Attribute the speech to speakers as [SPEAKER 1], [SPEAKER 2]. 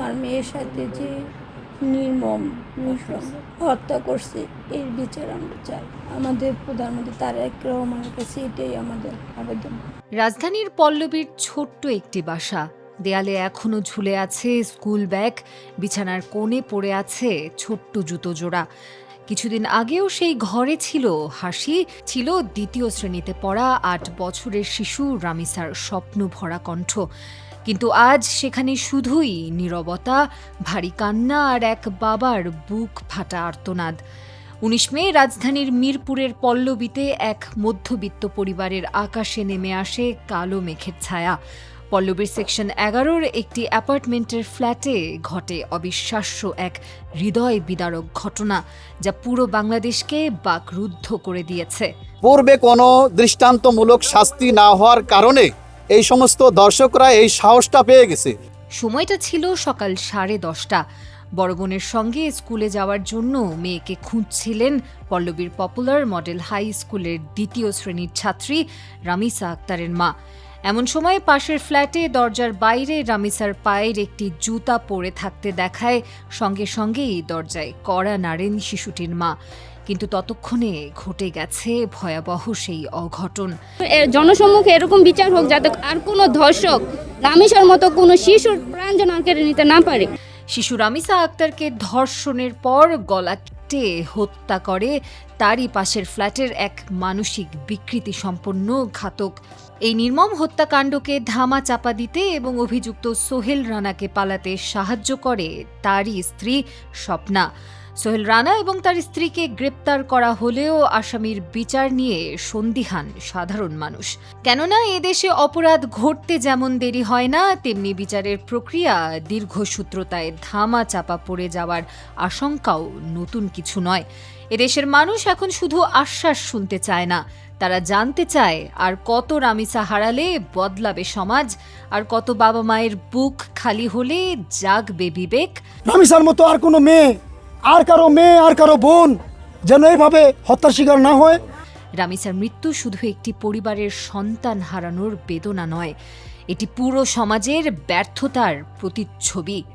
[SPEAKER 1] আমার মেয়ের সাথে যে নির্মম হত্যা করছে এর বিচার আমরা চাই। আমাদের প্রধানমন্ত্রী তারেক রহমানের কাছে এটাই আমাদের আবেদন।
[SPEAKER 2] রাজধানীর পল্লবীর ছোট্ট একটি বাসা, দেয়ালে এখনো ঝুলে আছে স্কুল ব্যাগ, বিছানার কোণে পড়ে আছে ছোট্ট জুতো জোড়া। কিছুদিন আগেও সেই ঘরে ছিল হাসি, ছিল দ্বিতীয় শ্রেণীতে পড়া ৮ বছরের শিশু রামিসার স্বপ্ন ভরা কণ্ঠ। কিন্তু আজ সেখানে শুধুই নীরবতা, ভারী কান্না আর এক বাবার বুক ফাটা আর্তনাদ। ১৯ মে রাজধানীর মিরপুরের পল্লবীতে এক মধ্যবিত্ত পরিবারের আকাশে নেমে আসে কালো মেঘের ছায়া। পল্লবীর সেকশন ১১-র একটি অ্যাপার্টমেন্টের ফ্ল্যাটে ঘটে অবিশ্বাস্য এক হৃদয় বিদারক ঘটনা, যা পুরো বাংলাদেশকে বাকরুদ্ধ করে দিয়েছে।
[SPEAKER 3] পূর্বে কোনো দৃষ্টান্তমূলক শাস্তি না হওয়ার কারণে এই সমস্ত দর্শকরা এই সাহসটা পেয়ে গেছে।
[SPEAKER 2] সময়টা ছিল সকাল 10:30। বড় বোনের সঙ্গে স্কুলে যাওয়ার জন্য মেয়েকে খুঁজছিলেন পল্লবীর পপুলার মডেল হাই স্কুলের ২য় শ্রেণীর ছাত্রী রামিসা আক্তারের মা। এমন সময় পাশের ফ্ল্যাটে দরজার বাইরে রামিসার পায়ের একটি জুতা পরে থাকতে দেখায় সঙ্গে সঙ্গেই দরজায় কড়া নাড়েন শিশুটির মা। কিন্তু ততক্ষণে ঘটে গেছে ভয়াবহ সেই অঘটন।
[SPEAKER 4] জনসম্মুখে এরকম বিচার হোক যাতে আর কোনো ধর্ষক রামিসার মতো কোনো শিশুর প্রাণ যেন কেড়ে নিতে না পারে।
[SPEAKER 2] শিশু রামিসা আক্তারকে ধর্ষণের পর গলা কেটে হত্যা করে তারই পাশের ফ্ল্যাটের এক মানসিক বিকৃতি সম্পন্ন ঘাতক। এই নির্মম হত্যাকাণ্ডকে ধামা চাপা দিতে এবং অভিযুক্ত সোহেল রানাকে পালাতে সাহায্য করে তারই স্ত্রী স্বপ্না। সোহেল রানা এবং তার স্ত্রীকে গ্রেপ্তার করা হলেও আসামির বিচার নিয়ে সন্দিহান সাধারণ মানুষ। কেননা এদেশে অপরাধ ঘটতে যেমন দেরি হয় না, তেমনি বিচারের প্রক্রিয়া দীর্ঘসূত্রতায় ধামা চাপা পড়ে যাওয়ার আশঙ্কাও নতুন কিছু নয়। এদেশের মানুষ এখন শুধু আশ্বাস শুনতে চায় না, তারা জানতে চায় আর কত রামিসা হারালে বদলাবে সমাজ, আর কত বাবা মায়ের বুক খালি হলে জাগবে বিবেক।
[SPEAKER 5] রামিসার মতো আর কোনো মেয়ে, আর কারো বোন যেন এইভাবে হত্যার শিকার না হয়।
[SPEAKER 2] রামিসার মৃত্যু শুধু একটি পরিবারের সন্তান হারানোর বেদনা নয়, এটি পুরো সমাজের ব্যর্থতার প্রতিচ্ছবি।